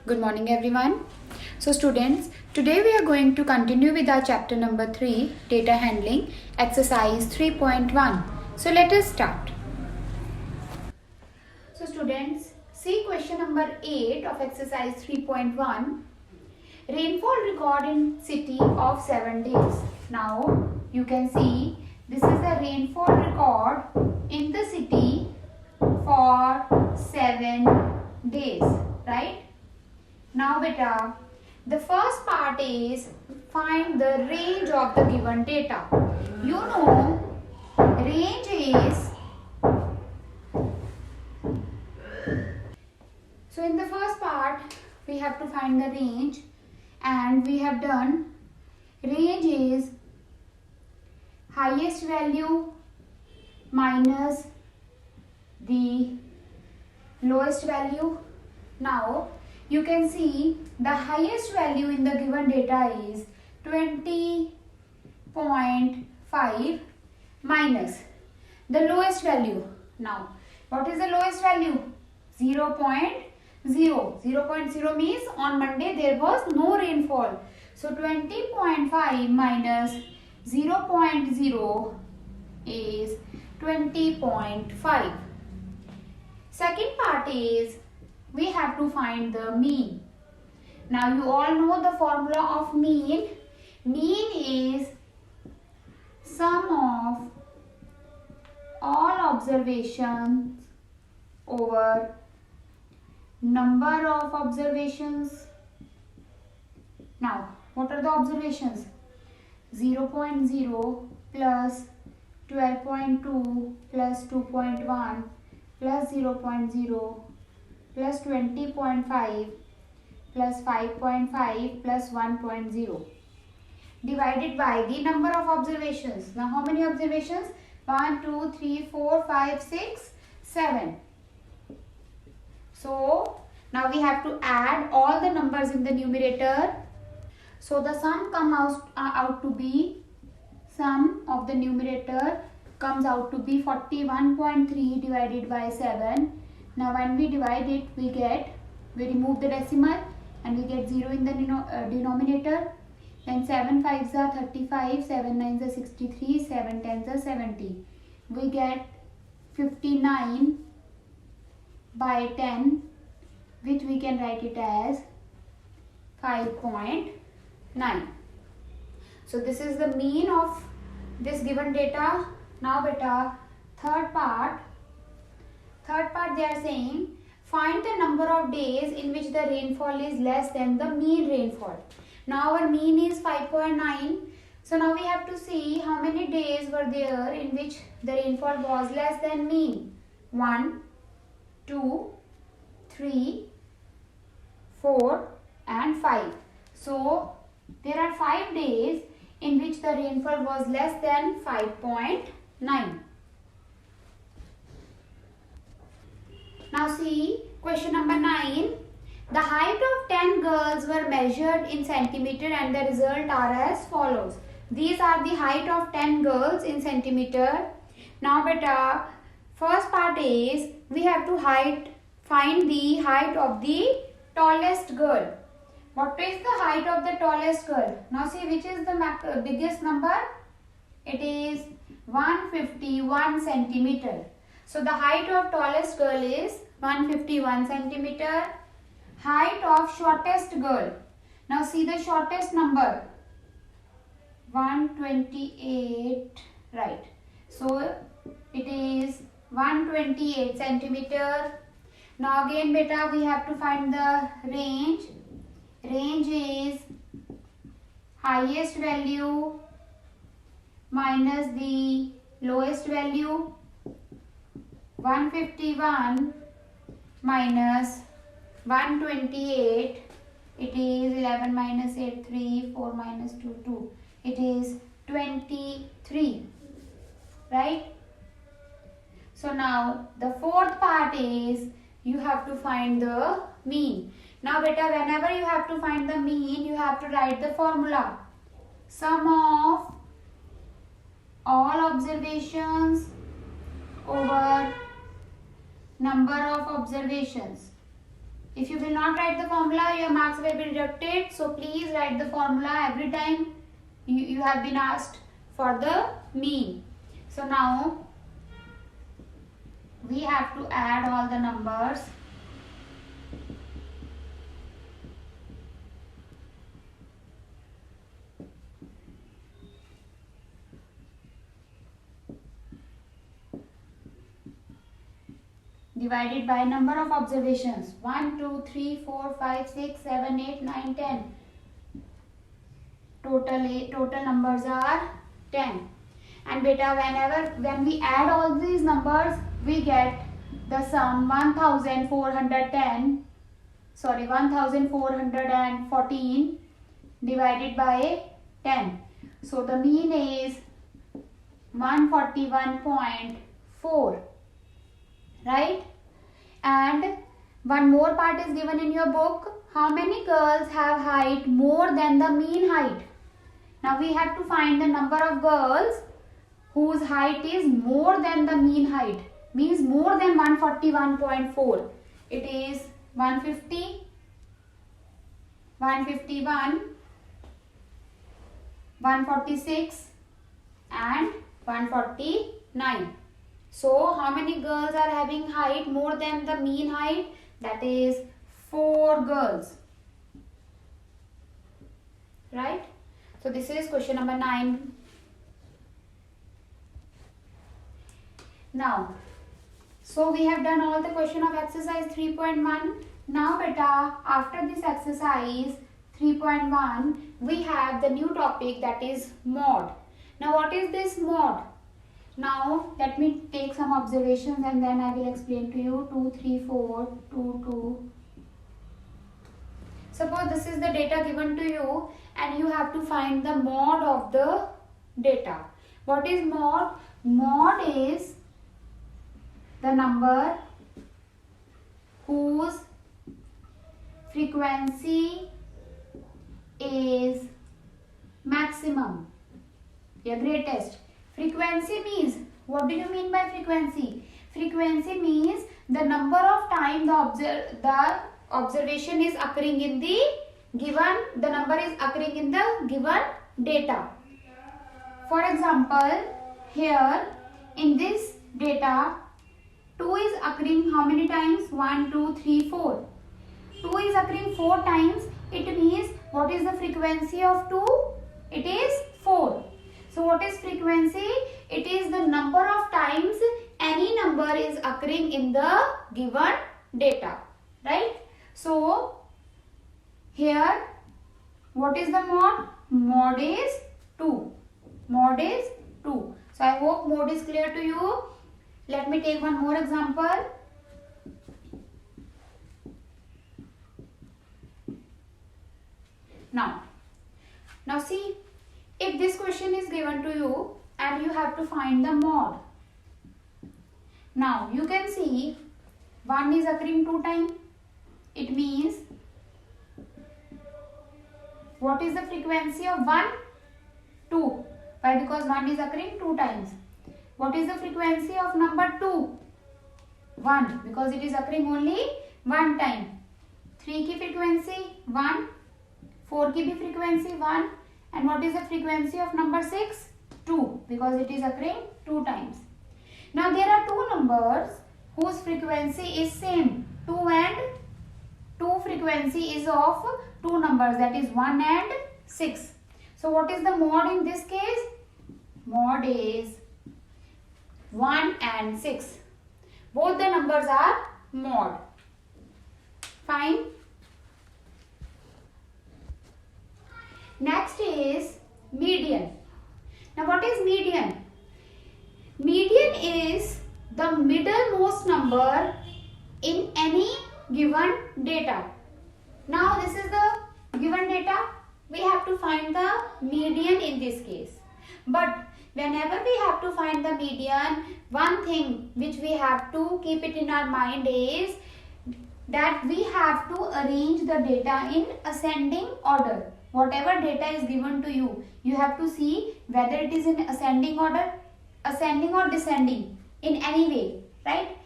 Good morning everyone. So students, today we are going to continue with our chapter number 3, data handling, exercise 3.1. So let us start. So students, see question number 8 of exercise 3.1. Rainfall record in city of 7 days. Now you can see this is the rainfall record in the city for 7 days, right? Now beta, the first part is find the range of the given data. You know, range is, so in the first part we have to find the range and we have done range is highest value minus the lowest value. Now you can see the highest value in the given data is 20.5 minus the lowest value. Now what is the lowest value? 0.0. 0.0 means on Monday there was no rainfall. So 20.5 minus 0.0 is 20.5. Second part is we have to find the mean. Now you all know the formula of mean. Mean is sum of all observations over number of observations. Now what are the observations? 0.0 plus 12.2 plus 2.1 plus 0.0 plus 20.5 plus 5.5 plus 1.0 divided by the number of observations. Now how many observations? 1, 2, 3, 4, 5, 6, 7. So now we have to add all the numbers in the numerator. So the sum comes out to be, sum of the numerator comes out to be 41.3 divided by 7. Now when we divide it, we remove the decimal and we get 0 in the denominator. Then 7 5s are 35, 7 9s are 63, 7 10s are 70. We get 59 by 10, which we can write it as 5.9. So this is the mean of this given data. Now beta, third part they are saying find the number of days in which the rainfall is less than the mean rainfall. Now our mean is 5.9. So now we have to see how many days were there in which the rainfall was less than mean. 1, 2, 3, 4 and 5. So there are 5 days in which the rainfall was less than 5.9. Now see question number 9. The height of 10 girls were measured in centimeter and the result are as follows. These are the height of 10 girls in centimeter. Now beta, first part is we have to find the height of the tallest girl. What is the height of the tallest girl? Now see which is the biggest number? It is 151 centimeter. So the height of tallest girl is 151 centimeter. Height of shortest girl. Now see the shortest number. 128, right. So it is 128 centimeter. Now again beta, we have to find the range. Range is highest value minus the lowest value. 151 minus 128, it is 11 minus 8, 3, 4 minus 2, 2. It is 23, right? So now the fourth part is you have to find the mean. Now beta, whenever you have to find the mean, you have to write the formula. Sum of all observations over number of observations If you will not write the formula, your marks will be deducted. So please write the formula every time you have been asked for the mean. So now we have to add all the numbers. Divided by number of observations. 1, 2, 3, 4, 5, 6, 7, 8, 9, 10. Total numbers are 10. And beta, when we add all these numbers, we get the sum 1414 divided by 10. So the mean is 141.4. Right? And one more part is given in your book. How many girls have height more than the mean height? Now we have to find the number of girls whose height is more than the mean height. Means more than 141.4. It is 150, 151, 146 and 149. So how many girls are having height more than the mean height? That is 4 girls. Right? So this is question number 9. Now, so we have done all the question of exercise 3.1. Now beta, after this exercise 3.1, we have the new topic, that is mod. Now what is this mod? Now let me take some observations and then I will explain to you. 2, 3, 4, 2, 2. Suppose this is the data given to you and you have to find the mod of the data. What is mod? Mod is the number whose frequency is maximum, the greatest. Frequency means, what do you mean by frequency? Frequency means the number of time the observation is occurring in the given, the number is occurring in the given data. For example, here in this data, 2 is occurring how many times? 1, 2, 3, 4. 2 is occurring 4 times. It means what is the frequency of 2? It is 4. So what is frequency? It is the number of times any number is occurring in the given data. Right? So here what is the mod? Mod is 2. Mod is 2. So I hope mod is clear to you. Let me take one more example. Now see, if this question is given to you and you have to find the mod. Now you can see 1 is occurring 2 times. It means what is the frequency of 1? 2. Why? Because 1 is occurring 2 times. What is the frequency of number 2? 1. Because it is occurring only 1 time. 3 की frequency 1. 4 की भी frequency 1. And what is the frequency of number 6? 2. Because it is occurring 2 times. Now there are 2 numbers whose frequency is same. 2 and 2 frequency is of 2 numbers, that is 1 and 6. So what is the mod in this case? Mod is 1 and 6. Both the numbers are mod. Fine. Next is median. Now what is median? Median is the middlemost number in any given data. Now this is the given data. We have to find the median in this case. But whenever we have to find the median, one thing which we have to keep it in our mind is that we have to arrange the data in ascending order. Whatever data is given to you, you have to see whether it is in ascending order, ascending or descending in any way, right?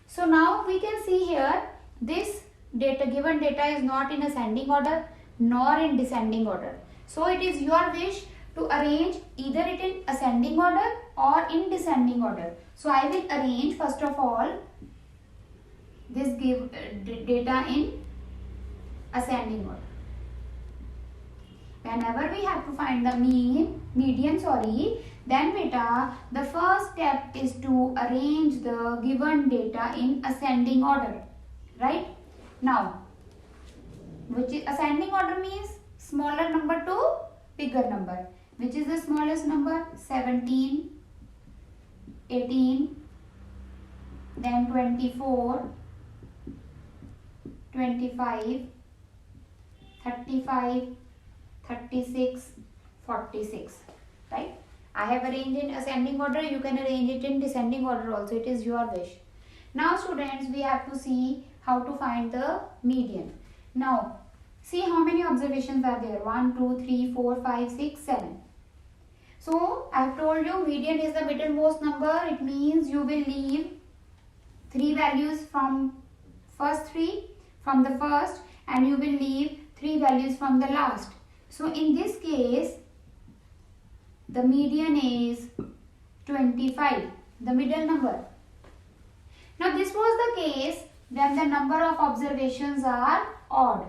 So now we can see here this given data is not in ascending order nor in descending order. So it is your wish to arrange either it in ascending order or in descending order. So I will arrange first of all this data in ascending order. Whenever we have to find the median, then beta, the first step is to arrange the given data in ascending order, right? Now, which is ascending order means smaller number to bigger number. Which is the smallest number? 17, 18, then 24, 25, 35, 36, 46, right? I have arranged in ascending order. You can arrange it in descending order also. It is your wish. Now students, we have to see how to find the median. Now, see how many observations are there. 1, 2, 3, 4, 5, 6, 7. So, I have told you median is the middlemost number. It means you will leave 3 values from the first and you will leave 3 values from the last. So, in this case, the median is 25, the middle number. Now, this was the case when the number of observations are odd.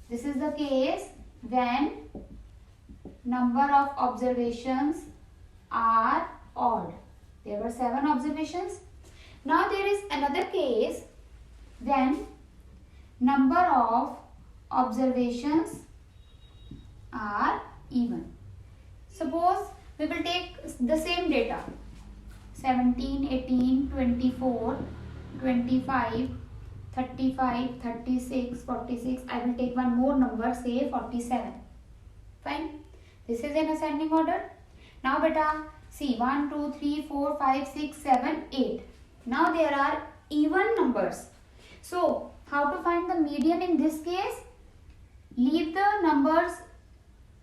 This is the case when number of observations are odd. There were 7 observations. Now, there is another case when number of observations are even. Suppose we will take the same data 17, 18, 24, 25, 35, 36, 46. I will take one more number, say 47. Fine. This is in ascending order. Now beta, see 1, 2, 3, 4, 5, 6, 7, 8. Now there are even numbers. So how to find the median in this case? Leave the numbers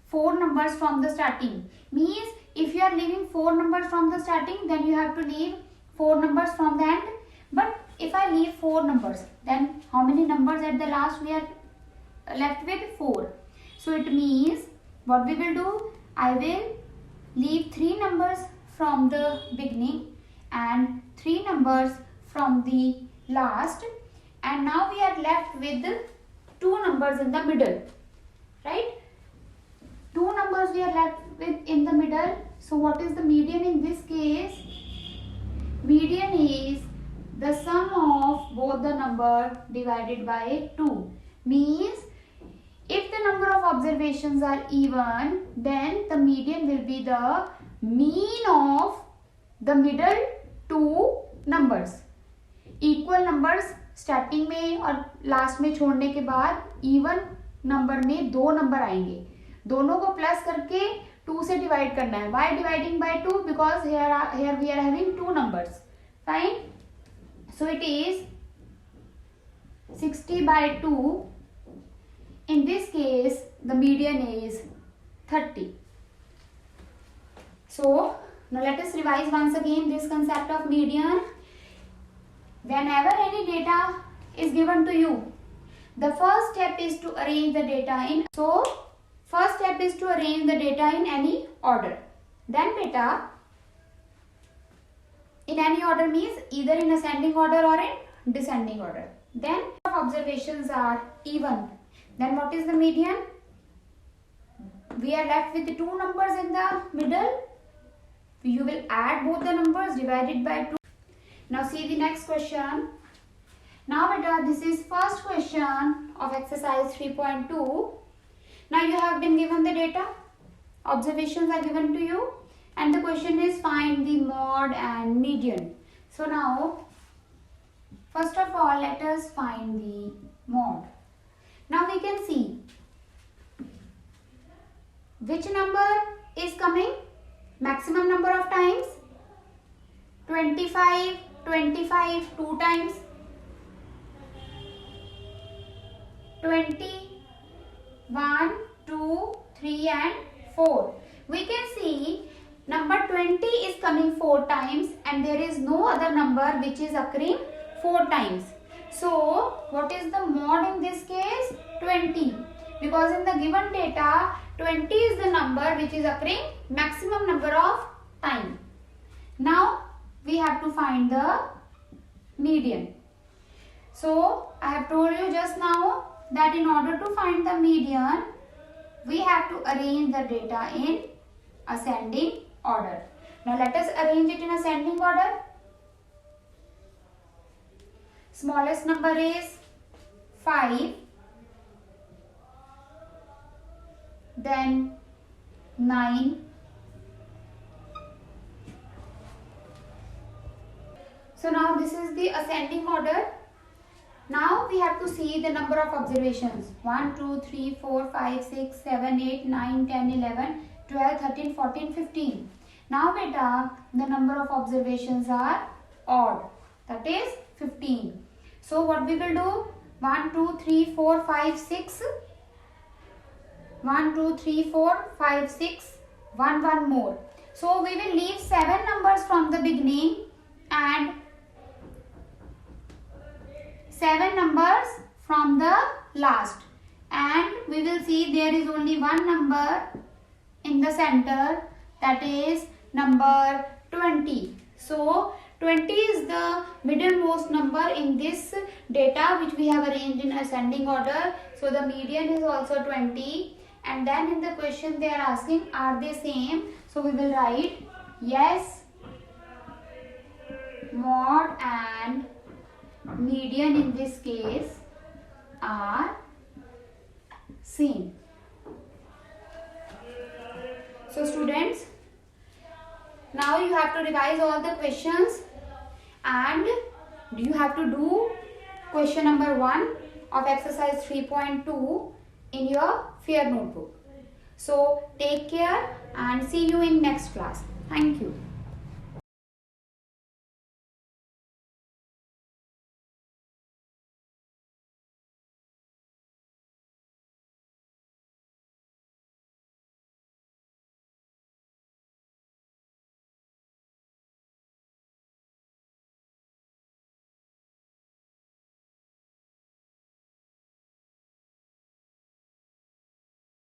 4 numbers from the starting. Means if you are leaving 4 numbers from the starting, then you have to leave 4 numbers from the end. But if I leave 4 numbers, then how many numbers at the last we are left with? 4. So it means what we will do? I will leave 3 numbers from the beginning and 3 numbers from the last, and now we are left with 2 numbers in the middle, right? 2 numbers we are left with in the middle. So what is the median in this case? Median is the sum of both the number divided by 2. Means if the number of observations are even, then the median will be the mean of the middle 2 numbers. Equal numbers starting में और last में छोड़ने के बाद even number में 2 number आएंगे. दोनों को प्लस करके 2 से डिवाइड करना है. Why dividing by 2? Because here we are having 2 numbers. Fine. So it is 60 by 2. In this case, the median is 30. So now let us revise once again this concept of median. Whenever any data is given to you, the first step is to arrange the data in. So first step is to arrange the data in any order. Then beta, in any order means either in ascending order or in descending order. Then observations are even. Then what is the median? We are left with 2 numbers in the middle. You will add both the numbers divided by 2. Now see the next question. Now beta, this is first question of exercise 3.2. Now you have been given the data. Observations are given to you. And the question is find the mode and median. So now, first of all, let us find the mode. Now we can see which number is coming maximum number of times. 25, 25 2 times. 20, 1, 2, 3 and 4. We can see number 20 is coming 4 times and there is no other number which is occurring 4 times. So what is the mod in this case? 20. Because in the given data, 20 is the number which is occurring maximum number of time. Now we have to find the median. So I have told you just now that in order to find the median, we have to arrange the data in ascending order. Now let us arrange it in ascending order. Smallest number is 5, then 9, so now this is the ascending order. Now we have to see the number of observations. 1, 2, 3, 4, 5, 6, 7, 8, 9, 10, 11, 12, 13, 14, 15. Now beta, the number of observations are odd. That is 15. So what we will do? 1, 2, 3, 4, 5, 6. 1, 2, 3, 4, 5, 6. 1 more. So we will leave 7 numbers from the beginning and 7 numbers from the last, and we will see there is only one number in the center, that is number 20. So 20 is the middlemost number in this data which we have arranged in ascending order. So the median is also 20, and then in the question they are asking are they same. So we will write yes, mod and median in this case are same. So students, now you have to revise all the questions and you have to do question number 1 of exercise 3.2 in your fair notebook. So take care and see you in next class. Thank you.